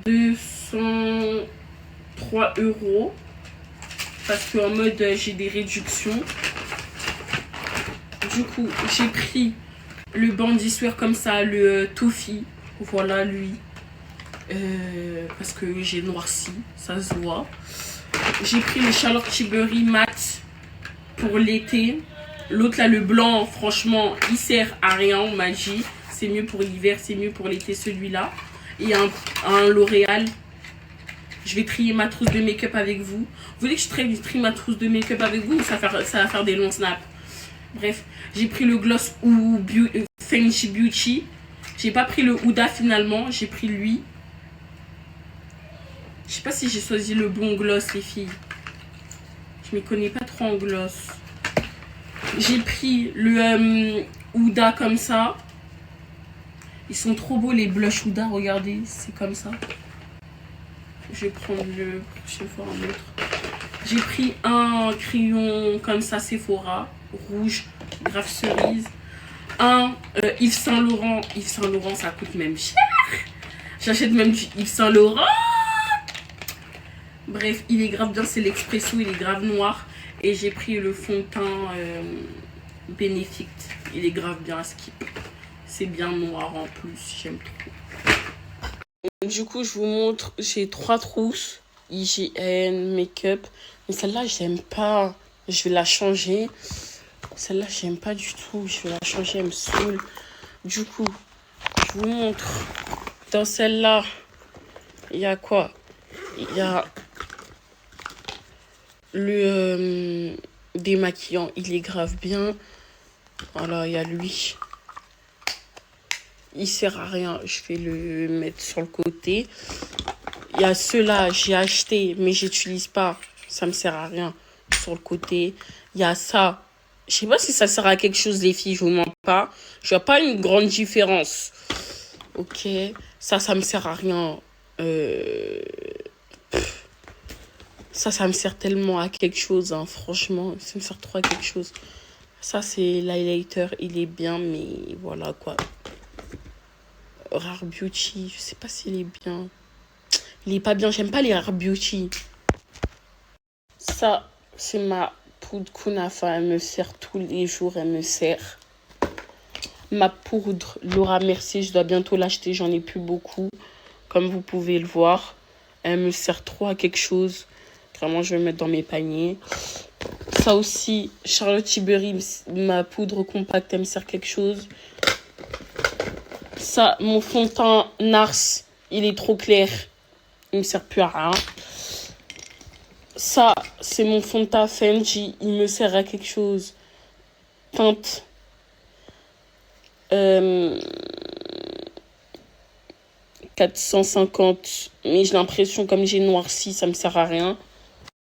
203 € parce qu'en mode j'ai des réductions. Du coup, j'ai pris le bandiswear comme ça, le Touffi. Voilà lui. Parce que j'ai noirci, ça se voit. J'ai pris le Charlotte Tilbury mat pour l'été. L'autre là, le blanc, franchement, il sert à rien, on m'a dit. C'est mieux pour l'hiver, c'est mieux pour l'été celui-là. Et un L'Oréal
Je vais trier ma trousse de make-up avec vous. Vous voulez que je trie ma trousse de make-up avec vous ou ça va faire des longs snaps? Bref, j'ai pris le gloss Fenty Beauty. J'ai pas pris le Huda finalement, j'ai pris lui. Je sais pas si j'ai choisi le bon gloss, les filles. Je m'y connais pas trop en gloss. J'ai pris le Huda comme ça. Ils sont trop beaux les blush Huda, regardez, c'est comme ça. Je vais prendre le prochaine fois un autre. J'ai pris un crayon comme ça, Sephora, rouge, grave cerise. Un Yves Saint Laurent. Yves Saint Laurent, ça coûte même cher. J'achète même du Yves Saint Laurent. Bref, il est grave bien, c'est l'Expresso, il est grave noir. Et j'ai pris le fond de teint Benefit. Il est grave bien à skip. C'est bien noir en plus, j'aime trop. Du coup, je vous montre, j'ai 3 trousses. Hygiène, make-up. Mais celle-là, j'aime pas. Je vais la changer. Celle-là, j'aime pas du tout. Je vais la changer, elle me saoule. Du coup, je vous montre. Dans celle-là, il y a quoi? Il y a le démaquillant. Il est grave bien. Voilà, il y a lui. Il sert à rien. Je vais le mettre sur le côté. Il y a ceux-là, j'ai acheté, mais j'utilise pas. Ça me sert à rien. Sur le côté. Il y a ça. Je sais pas si ça sert à quelque chose, les filles. Je vous mens pas. Je vois pas une grande différence. Ok. Ça me sert à rien. Ça me sert tellement à quelque chose. Hein. Franchement, ça me sert trop à quelque chose. Ça, c'est l'highlighter. Il est bien, mais voilà quoi. Rare Beauty. Je sais pas s'il est bien. Il est pas bien. J'aime pas les Rare Beauty. Ça, c'est ma poudre Kunafa. Elle me sert tous les jours. Elle me sert. Ma poudre Laura Mercier. Je dois bientôt l'acheter. J'en ai plus beaucoup. Comme vous pouvez le voir. Elle me sert trop à quelque chose. Vraiment, je vais le mettre dans mes paniers. Ça aussi, Charlotte Tilbury, ma poudre compacte, elle me sert quelque chose. Ça, mon fond de teint Nars, il est trop clair. Il me sert plus à rien. Ça, c'est mon fond de teint Fenty. Il me sert à quelque chose. Teinte. 450. Mais j'ai l'impression, comme j'ai noirci, ça me sert à rien.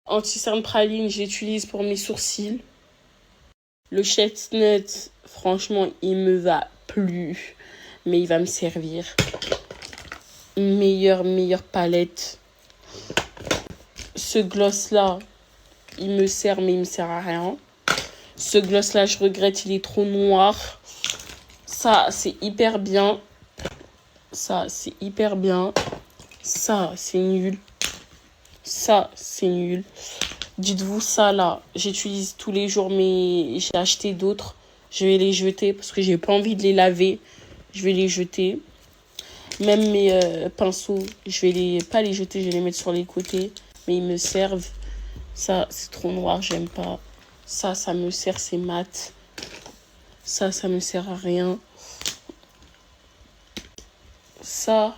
Anti-cerne praline, j'utilise pour mes sourcils. Le chestnut, franchement, il me va plus. Mais il va me servir. Meilleure palette. Ce gloss-là, il me sert, mais il me sert à rien. Ce gloss-là, je regrette, il est trop noir. Ça, c'est hyper bien. Ça, c'est hyper bien. Ça, c'est nul. Ça, c'est nul. Dites-vous ça, là. J'utilise tous les jours, mais j'ai acheté d'autres. Je vais les jeter parce que j'ai pas envie de les laver. Je vais les jeter. Même mes pinceaux, je vais pas les jeter, je vais les mettre sur les côtés. Mais ils me servent. Ça, c'est trop noir, j'aime pas. Ça me sert, c'est mat. Ça me sert à rien. Ça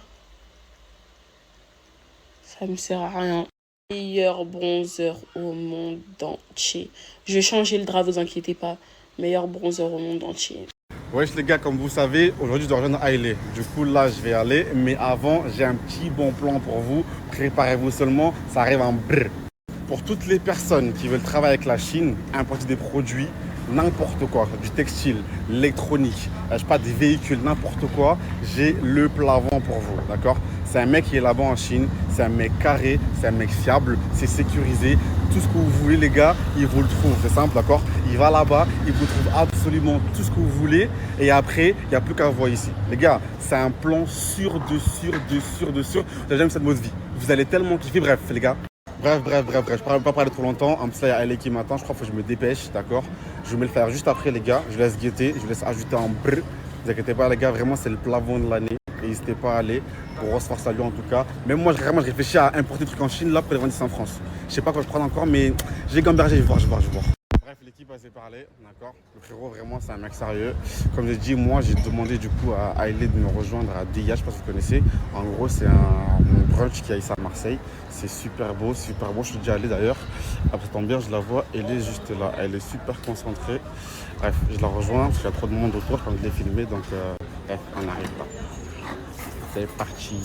me sert à rien. Meilleur bronzer au monde entier. Je vais changer le drap, vous inquiétez pas. Meilleur bronzer au monde entier.
Wesh les gars, comme vous savez, aujourd'hui je dois rejoindre Hailey. Du coup là je vais aller, mais avant j'ai un petit bon plan pour vous. Préparez-vous seulement, ça arrive en brr. Pour toutes les personnes qui veulent travailler avec la Chine, importer des produits, n'importe quoi, du textile, l'électronique, je sais pas, des véhicules, n'importe quoi, j'ai le Plavon pour vous, d'accord? C'est un mec qui est là-bas en Chine, c'est un mec carré, c'est un mec fiable, c'est sécurisé. Tout ce que vous voulez les gars, il vous le trouve, c'est simple, d'accord? Il va là-bas, il vous trouve absolument tout ce que vous voulez et après, il n'y a plus qu'à voir ici. Les gars, c'est un plan sûr de sûr. Vous n'avez jamais vu ça de votre vie. Vous allez tellement kiffer, bref les gars. Bref, je ne parle pas parler trop longtemps. En plus, là, il y a Hailey qui m'attend. Je crois qu'il faut que je me dépêche, d'accord? Je vais le faire juste après, les gars. Je laisse guetter, je laisse ajouter en brr. Ne vous inquiétez pas, les gars, vraiment, c'est le Plavon de l'année. Et n'hésitez pas à aller. Grosse force à lui, en tout cas. Même moi, vraiment, je réfléchis à importer des trucs en Chine, là, pour les vendre ici en France. Je sais pas quoi je prends encore, mais j'ai gambergé, je vais voir. Bref, l'équipe a s'est parlé, d'accord? Le frérot, vraiment, c'est un mec sérieux. Comme j'ai dit, moi, j'ai demandé du coup à Hailey de me rejoindre à DIA, je sais pas si vous connaissez. En gros, c'est mon brunch qu'il y a ici à Marseille. C'est super beau, super bon. Je suis déjà allé d'ailleurs. Après, ça tombe bien, je la vois. Elle est juste là. Elle est super concentrée. Bref, je la rejoins parce qu'il y a trop de monde autour quand je l'ai filmé. Donc, bref, on arrive là. C'est parti.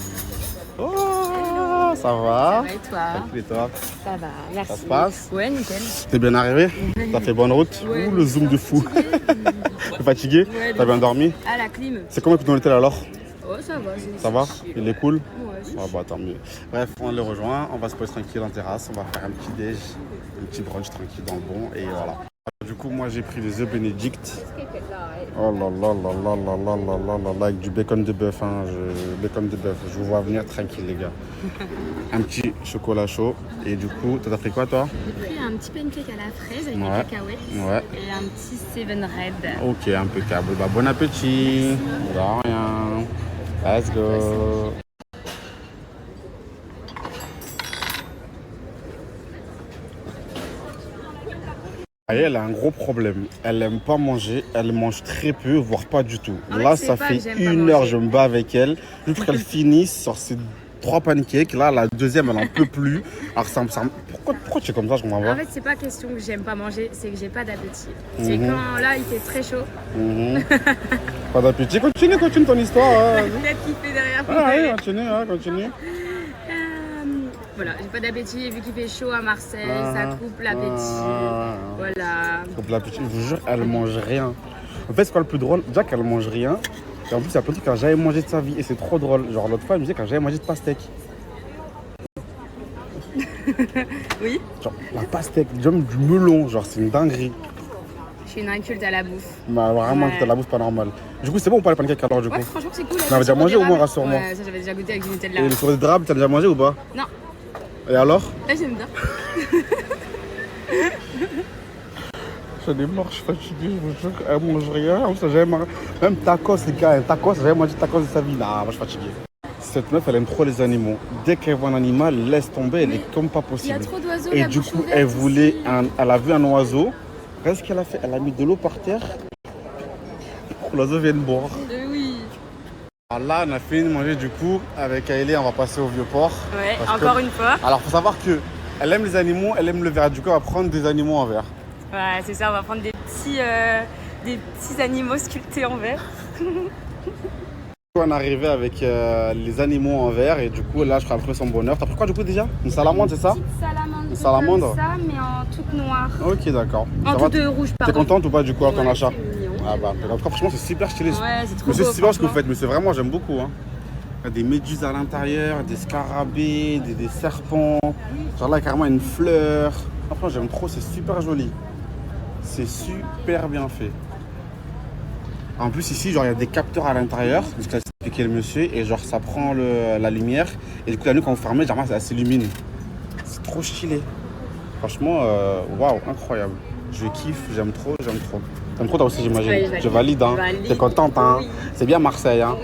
Oh, ça va?
Ça va et toi?
Tranquille et toi?
Ça va, merci.
Ça se passe?
Ouais, nickel.
T'es bien arrivé? T'as fait bonne route?
Ouais.
Ouh, le zoom de fou. T'es fatigué?
Ouais,
T'as bien dormi?
À la clim.
C'est comment que dans l'hôtel alors?
Oh, ça va.
Ça va? Il est cool?
Ouais.
Ah bah tant mieux. Bref, on le rejoint, on va se poser tranquille en terrasse, on va faire un petit déj, un petit brunch tranquille dans le bon et voilà. Du coup, moi j'ai pris des œufs Bénédicte. Oh là là là là là là là là là là, avec du bacon de bœuf, hein, bacon de bœuf. Je vous vois venir tranquille les gars. Un petit chocolat chaud et du coup, t'as pris quoi toi?
J'ai pris un petit pancake à la fraise avec
Ouais.
des cacahuètes
Ouais.
et un petit Seven Red.
Ok, impeccable. Bah bon appétit. De rien. Let's go. Elle a un gros problème. Elle n'aime pas manger. Elle mange très peu, voire pas du tout.
En fait,
Là,
c'est
ça
pas
fait
que j'aime pas
1 heure,
manger.
je me bats avec elle. Juste qu'elle finisse sur ses 3 pancakes. Là, la deuxième, elle n'en peut plus. Alors, pourquoi tu es comme ça? Je comprends pas.
En fait, c'est pas question que j'aime pas manger, c'est que j'ai pas d'appétit. C'est
Mhm.
quand là, il fait très chaud.
Mhm. Pas d'appétit. Continue ton histoire. Hein.
Peut-être qu'il fait derrière.
Ah oui, continue.
Voilà, j'ai pas d'appétit vu qu'il fait chaud à Marseille,
Ah,
ça coupe l'appétit. Voilà.
Coupe l'appétit. Je vous jure, elle mange rien. En fait, c'est quoi le plus drôle? Déjà qu'elle mange rien. Et en plus, il y a plein de trucs qu'elle n'a jamais mangé de sa vie. Et c'est trop drôle. Genre, l'autre fois, elle me disait qu'elle n'a jamais mangé de pastèque.
Oui.
Genre, la pastèque, même du melon, genre, c'est une dinguerie.
Je suis une inculte à la bouffe.
Bah, vraiment,
Ouais.
t'as la bouffe pas normale. Du coup, c'est bon ou pas les pancakes alors, du coup?
Ouais, franchement, c'est cool.
On avait déjà mangé au moins, rassure-moi.
Ouais, ça j'avais déjà goûté avec du Nutella.
Et le sourire de drape, t'as déjà mangé ou pas?
Non.
Et alors?
Là, j'aime bien.
J'en ai marre, je suis fatigué, je vous jure, elle mange rien. En plus, elle a jamais... Même tacos, les gars, un tacos, elle a jamais mangé de tacos de sa vie. Là, moi, je suis fatigué. Cette meuf, elle aime trop les animaux. Dès qu'elle voit un animal, laisse tomber, elle est comme pas possible.
Il y a trop d'oiseaux,
Et
la
du
bouche
coup,
ouverte
elle voulait
ici.
elle a vu un oiseau. Regarde ce qu'elle a fait. Elle a mis de l'eau par terre pour que l'oiseau vienne boire.
Oui.
Alors là, on a fini de manger du coup. Avec Aïlé, on va passer au Vieux-Port.
Ouais,
Parce
encore
que-
une fois.
Alors, faut savoir que elle aime les animaux, elle aime le verre. Du coup, on va prendre des animaux en verre.
Ouais, c'est ça, on va prendre des petits animaux sculptés en verre.
On est arrivé avec les animaux en verre et du coup là je crois trouver son bonheur. T'as pris quoi du coup déjà? Une salamandre c'est ça?
Salamandre.
Une salamandre?
Comme ça, mais en toute noire.
Ok d'accord.
En
Ça
toute
va,
rouge,
T'es
pardon.
contente ou pas du coup à ton
Ouais,
achat?
c'est mignon.
Ah bah en tout cas franchement c'est super stylé.
Ouais, c'est trop
Mais c'est
beau,
super ce que vous
franchement.
faites mais c'est vraiment j'aime beaucoup hein. Il y a des méduses à l'intérieur, des scarabées, des serpents. Genre là carrément une fleur. Franchement j'aime trop, c'est super joli. C'est super bien fait. En plus ici genre il y a des capteurs à l'intérieur, ce qu'a expliqué le monsieur, et genre ça prend la lumière et du coup la nuit quand vous fermez, genre ça s'illumine. C'est trop stylé. Franchement, waouh, incroyable. Je kiffe, j'aime trop. T'aimes trop toi aussi j'imagine.
Ouais, je valide.
Je valide hein.
Je valide.
T'es contente hein.
Oui.
C'est bien Marseille hein.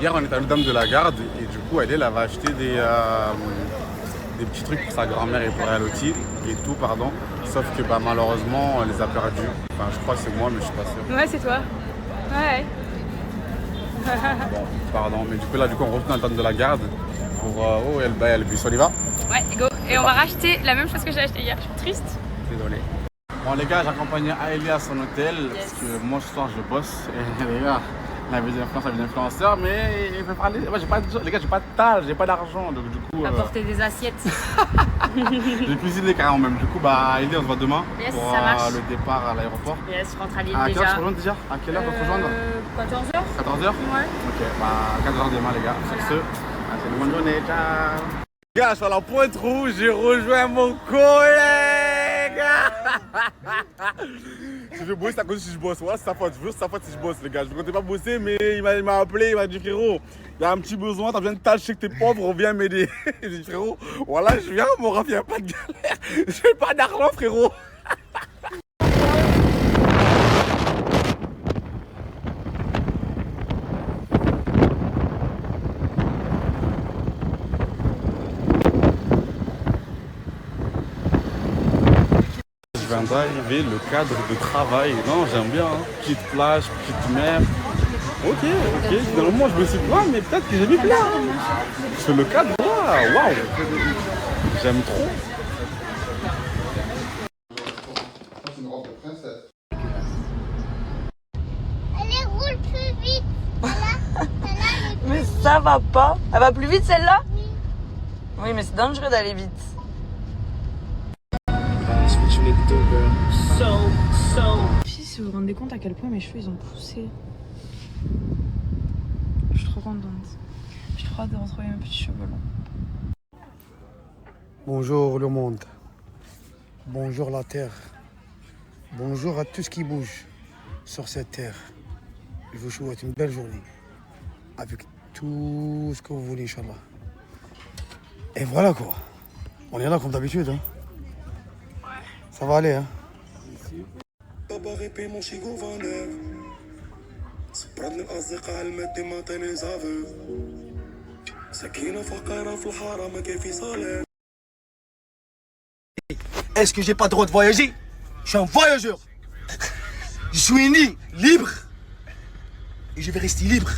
Hier on est à Dame de la Garde et du coup elle va acheter des petits trucs pour sa grand-mère et pour elle aussi, et tout pardon. Sauf que bah, malheureusement elle les a perdus. Enfin je crois que c'est moi mais je suis pas sûr.
Ouais, c'est toi. Ouais.
Bon, pardon, mais du coup là on retourne à Dame de la Garde pour oh elle bus, on y va?
Ouais, go. Et on va racheter la même chose que j'ai acheté hier. Je suis triste.
Désolé. Bon les gars, j'ai accompagné Aïlé à son hôtel parce que moi ce soir je bosse et les gars, la vie d'influenceur, mais il peut parler. Moi j'ai pas de les gars, j'ai pas de tal, j'ai pas d'argent donc du coup.
Apporter des assiettes.
J'ai cuisiné carrément même. Du coup bah Aïlé on se voit demain
Yes,
pour
ça marche.
le départ à l'aéroport.
Yes, je rentre à Lille
À quelle heure
déjà.
tu rejoins déjà? À quelle heure tu te rejoindre?
14h.
14h?
Ouais.
Ok, bah 14h demain les gars. Sur ce, passez une bonne journée, ciao. Les gars, je suis à la Pointe Rouge, j'ai rejoint mon collègue. Si je bosse, c'est à cause si je bosse. Voilà, c'est sa faute. Je veux c'est sa faute si je bosse, les gars. Je ne comptais pas bosser, mais il m'a appelé, il m'a dit frérot, il y a un petit besoin, t'as besoin de tâches, je sais que t'es pauvre, viens m'aider. J'ai dit frérot, voilà, je viens, mon ref, il n'y a pas de galère. J'ai pas d'argent, frérot. Je viens d'arriver, le cadre de travail. Non, j'aime bien. Hein. Petite plage, petite mer. Ok, dans le moment je me suis dit, ouais, mais peut-être que j'ai mis plein. C'est le cadre, waouh. J'aime trop.
Elle roule plus vite. Mais ça va pas. Elle va plus vite celle-là? Oui, mais c'est dangereux d'aller vite. Si vous vous rendez compte à quel point mes cheveux ils ont poussé. Je suis trop contente. J'ai trop hâte de retrouver mes petits cheveux longs.
Bonjour le monde. Bonjour la terre. Bonjour à tout ce qui bouge sur cette terre. Je vous souhaite une belle journée. Avec tout ce que vous voulez, Inch'Allah. Et voilà quoi. On est là comme d'habitude. Hein. Ça va aller, hein.
Est-ce que j'ai pas le droit de voyager? Je suis un voyageur. Je suis né libre. Et je vais rester libre.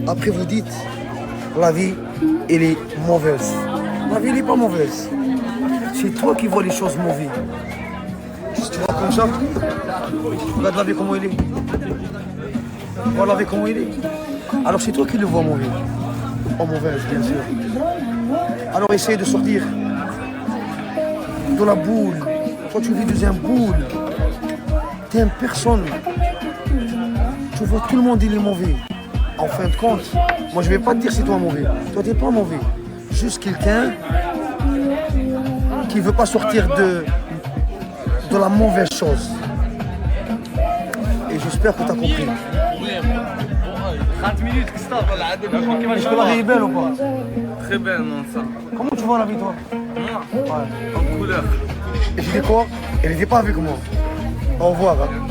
Après vous dites, la vie, elle est mauvaise. La vie, elle n'est pas mauvaise. C'est toi qui vois les choses mauvaises. Si tu vois comme ça, regarde la vie comment elle est. Vois la vie comment elle est. Alors c'est toi qui le vois mauvais. En mauvaise, bien sûr. Alors essaye de sortir de la boule. Toi tu vis dans un boule. T'aimes personne. Tu vois tout le monde il est mauvais. En fin de compte, moi je vais pas te dire c'est toi mauvais. Toi t'es pas mauvais. Juste quelqu'un qui veut pas sortir de la mauvaise chose. Et j'espère que t'as compris.
30 minutes, Christophe.
Est-ce que la vie est belle ou pas?
Très belle, non, ça.
Comment tu vois la vie, toi?
Moi, en couleur.
Et tu dis quoi? Elle n'était pas avec moi. Au revoir. Hein.